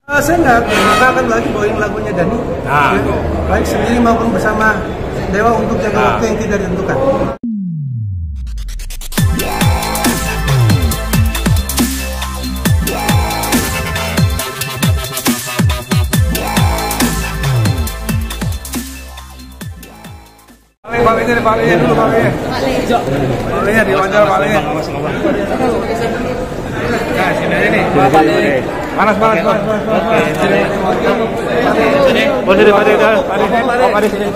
Saya nggak akan lagi bawain lagunya Dhani, baik sendiri maupun bersama Dewa untuk jangka waktu yang tidak ditentukan. Palingnya dulu, palingnya diwawancara palingnya. Nah, sini aja nih. Panas. Pade sini.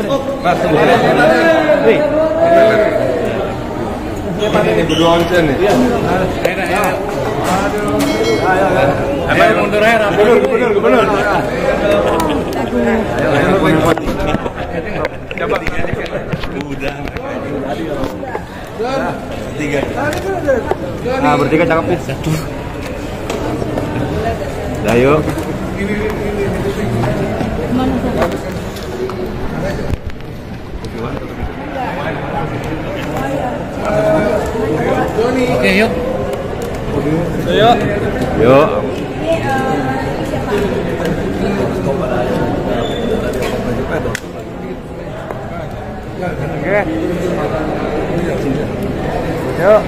Mas, ini berdua onsen nih. Ayo mundur aja, gubernur. Coba. Udah. Tiga. Nah, bertiga cakep nih. Dah yuk. Oke, yuk. Yuk. Oke. Yuk.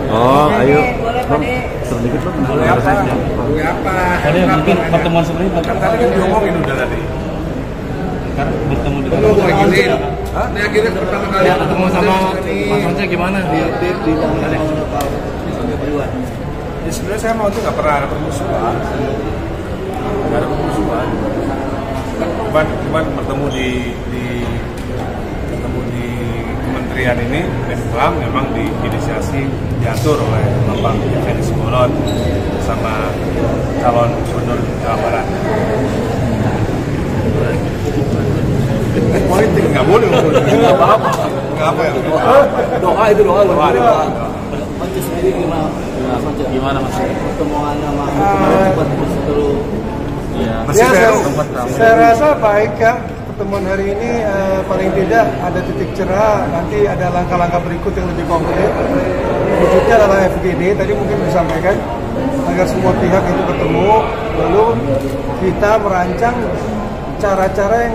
Oh, ayo. Sedikit loh. Boleh apa? Tadi mungkin pertemuan seperti itu. Tadi kan diomongin udah tadi. Kan bertemu dengan ini akhirnya pertama kali ketemu sama Mas Once gimana? Ya sebenarnya saya mau tuh nggak pernah ada permusuhan. Nggak ada permusuhan. Cuman bertemu di kementerian ini Menpram memang diinisiasi diatur oleh Bapak Effendi Simbolon sama calon gubernur Jawa Barat. Politik nggak boleh nggak apa-apa ya. Doa. Once sendiri gimana mas? Pertemuan sama saya rasa baik ya. Pertemuan hari ini paling tidak ada titik cerah, nanti ada langkah-langkah berikut yang lebih konkret. Wujudnya adalah FGD, tadi mungkin disampaikan, agar semua pihak itu bertemu, lalu kita merancang cara-cara yang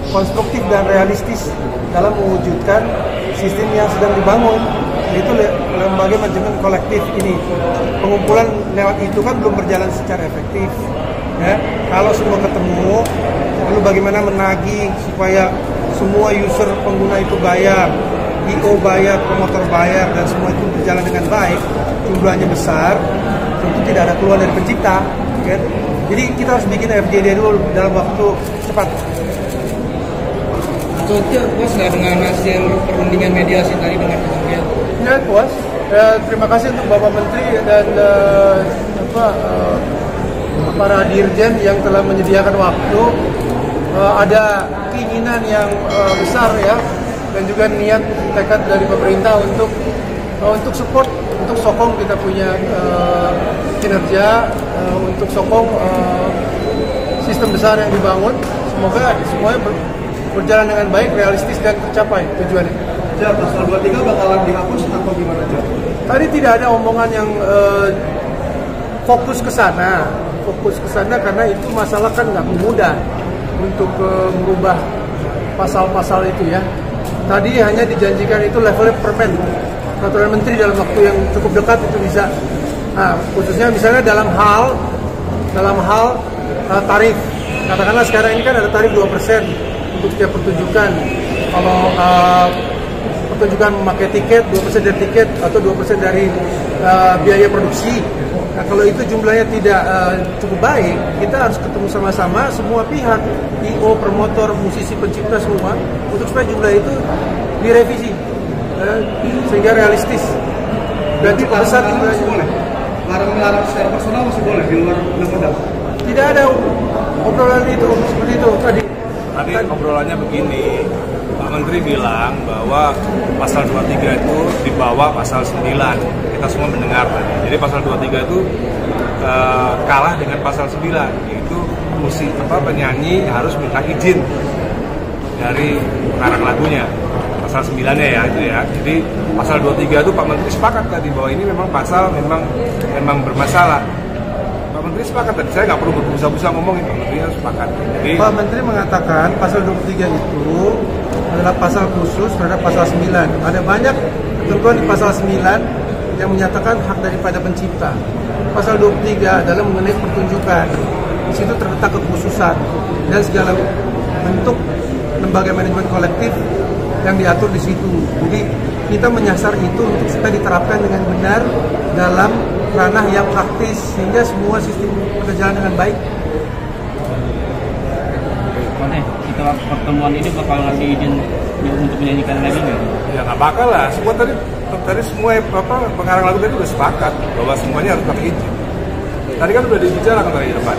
konstruktif dan realistis dalam mewujudkan sistem yang sedang dibangun, yaitu lembaga manajemen kolektif ini. Pengumpulan lewat itu kan belum berjalan secara efektif. Ya, kalau semua ketemu, lalu bagaimana menagih supaya semua user pengguna itu bayar, IO bayar, promotor bayar, dan semua itu berjalan dengan baik, jumlahnya besar, tentu tidak ada keluhan dari pencipta. Ya. Jadi kita harus bikin FGD dulu dalam waktu cepat. Contohnya puas nggak dengan hasil perundingan mediasi tadi dengan kementerian? Ya puas. Terima kasih untuk Bapak Menteri dan para dirjen yang telah menyediakan waktu. Ada keinginan yang besar ya, dan juga niat tekad dari pemerintah untuk support, untuk sokong kita punya kinerja, untuk sokong sistem besar yang dibangun. Semoga semuanya berjalan dengan baik, realistis dan tercapai tujuannya. Ya, pasal 23 bakalan dihapus atau gimana aja? Tadi tidak ada omongan yang fokus ke sana karena itu masalah kan nggak mudah untuk merubah pasal-pasal itu ya. Tadi hanya dijanjikan itu levelnya permen, peraturan menteri dalam waktu yang cukup dekat itu bisa. Nah, khususnya misalnya dalam hal tarif. Katakanlah sekarang ini kan ada tarif 2% untuk setiap pertunjukan. Kalau pertunjukan memakai tiket, 2% dari tiket atau 2% dari biaya produksi. Nah, kalau itu jumlahnya tidak cukup baik, kita harus ketemu sama-sama semua pihak, IO, promotor, musisi, pencipta semua, untuk supaya jumlah itu direvisi sehingga realistis dan cukup besar jumlahnya. Boleh. Larang secara personal masih boleh di luar undang-undang. Tidak ada obrolan itu seperti itu tadi. Tadi obrolannya begini, Pak Menteri bilang bahwa pasal 23 itu dibawa pasal 9. Kita semua mendengar tadi. Jadi pasal 23 itu kalah dengan pasal 9, yaitu penyanyi harus minta izin dari pengarang lagunya. pasal 9-nya ya itu ya. Jadi pasal 23 itu Pak Menteri sepakat tadi bahwa ini memang pasal memang bermasalah. Pak Menteri sepakat tadi, saya nggak perlu berbusa-busa ngomongin, Pak Menteri harus sepakat. Jadi Pak Menteri mengatakan pasal 23 itu adalah pasal khusus terhadap pasal 9. Ada banyak ketentuan di pasal 9 yang menyatakan hak daripada pencipta. Pasal 23 adalah mengenai pertunjukan. Di situ terletak kekhususan dan segala bentuk lembaga manajemen kolektif yang diatur di situ. Jadi kita menyasar itu untuk supaya diterapkan dengan benar dalam ranah yang praktis sehingga semua sistem berjalan dengan baik. Setelah pertemuan ini bakal ngasih izin untuk menyanyikan lagi nggak? ya nggak bakal lah. Semua tadi semua pengarang lagu tadi udah sepakat bahwa semuanya harus pakai izin. Tadi kan udah dibicarakan dari depan.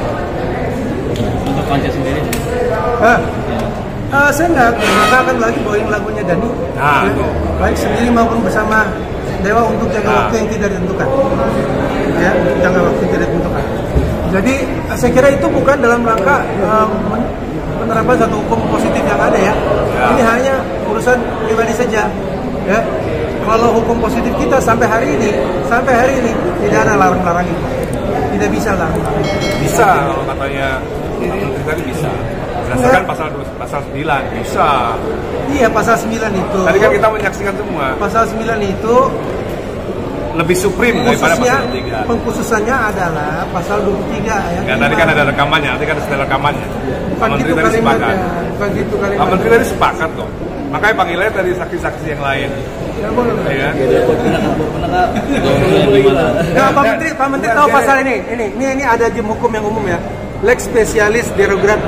Untuk Once sendiri? Saya nggak akan lagi bawain lagunya Dhani. Nah, itu. Baik sendiri maupun bersama Dewa untuk jangka waktu yang tidak ditentukan. Ya, jangka waktu yang tidak ditentukan. Jadi saya kira itu bukan dalam rangka penerapan satu hukum positif yang ada ya. Ini hanya urusan pribadi saja. Ya. Kalau hukum positif kita sampai hari ini tidak ada larang-larang itu. Tidak bisa lah. Bisa kalau katanya Pak Menteri tadi bisa. Berdasarkan pasal 9 bisa. Iya, pasal 9 itu. Tadi kan kita menyaksikan semua. Pasal 9 itu Lebih supreme daripada pasal 23. Pengkhususannya adalah pasal 23 Ya, tadi kan ada rekamannya, nanti kan ada rekamannya. Pak Menteri tadi sepakat. Bukan gitu kalimatnya. Pak Menteri tadi sepakat kok. Makanya panggilnya dari saksi-saksi yang lain. Ya, boleh. Ya. Nah, Pak Menteri tahu pasal ini. Ini ada di hukum yang umum ya. Lex spesialis derogat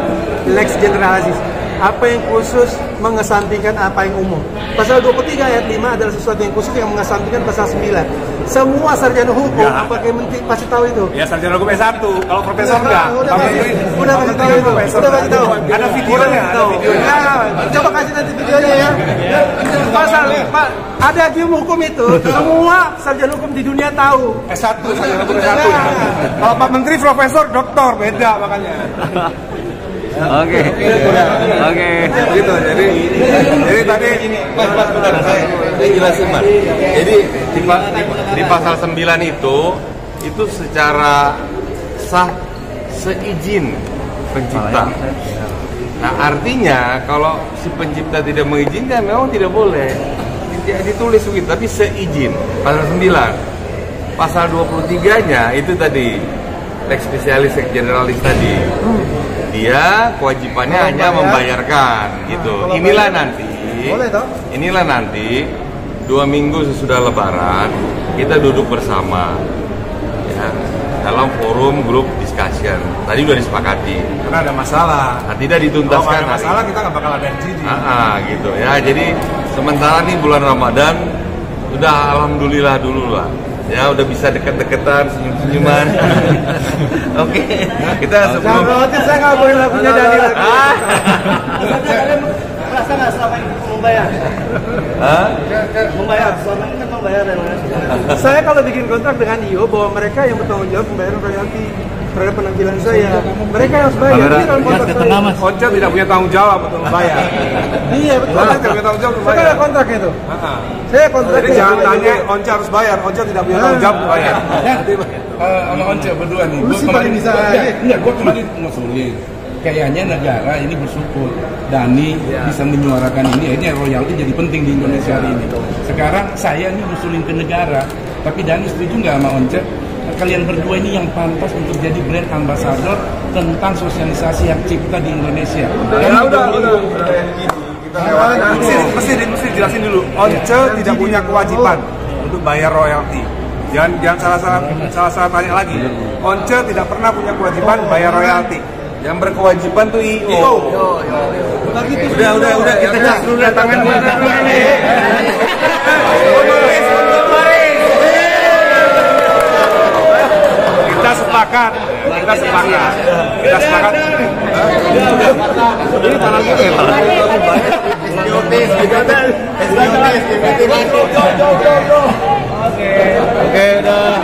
lex generalis. Apa yang khusus mengesampingkan apa yang umum. Pasal 23 ayat 5 adalah sesuatu yang khusus yang mengesampingkan pasal 9. Semua sarjana hukum, ya. apakah Menteri pasti tahu itu? Ya, sarjana hukum S1, kalau profesor enggak. Udah pasti tahu itu. Udah pasti tahu. Ada videonya, Coba kasih nanti videonya ya. Pasal ada di hukum itu, semua sarjana hukum di dunia tahu. S1, sarjana hukum S1. Kalau Pak Menteri profesor, doktor, beda makanya. Oke. Gitu. Jadi tadi saya jelasin Mas. Jadi di pasal 9 itu secara sah seizin pencipta. Nah, artinya kalau si pencipta tidak mengizinkan memang tidak boleh. Tidak ditulis begitu, tapi seizin. Pasal 9. Pasal 23-nya itu tadi lex spesialis lex generalis tadi. Dia kewajibannya hanya membayarkan gitu. Inilah nanti 2 minggu sesudah Lebaran kita duduk bersama ya, dalam forum grup discussion. Tadi udah disepakati. Karena ada masalah. Nah, tidak dituntaskan. Kalau ada masalah kita nggak bakal ada di sini. Gitu ya. Jadi sementara nih bulan Ramadan udah alhamdulillah dulu lah. Ya udah bisa deket-deketan, senyum-senyuman. Oke. Kita sebelum saya nggak boleh lagunya Dhani lagi. Kalian merasa nggak selama ini membayar? Membayar, selama ini kan membayar. Saya kalau bikin kontrak dengan IO bahwa mereka yang bertanggung jawab pembayaran royalti terhadap penampilan saya, mereka harus bayar. Ini dalam kontrak saya. Once tidak punya tanggung jawab untuk membayar. Iya betul. Once tidak punya tanggung jawab untuk Saya membayar. ada kontraknya itu. Saya kontrak. Jadi jangan tanya Once harus bayar. Once tidak punya tanggung jawab untuk bayar. Sama Once berdua nih. Lu sih paling bisa aja. Enggak, gue kemarin ngusulin. Kayaknya negara ini bersyukur Dhani bisa menyuarakan ini royalti jadi penting di Indonesia hari ini. Sekarang saya nih ngusulin ke negara, tapi Dhani setuju nggak sama Once? Kalian berdua ini yang pantas untuk jadi brand ambassador tentang sosialisasi hak cipta di Indonesia. Mesti jelasin dulu. Once tidak punya kewajiban untuk bayar royalti. Jangan salah tanya lagi. Once tidak pernah punya kewajiban bayar royalti. yang berkewajiban tuh IO. Udah kita cek dulu tangan mana nih. Kita sepakat. Ini tangan gue ya. Oke, udah.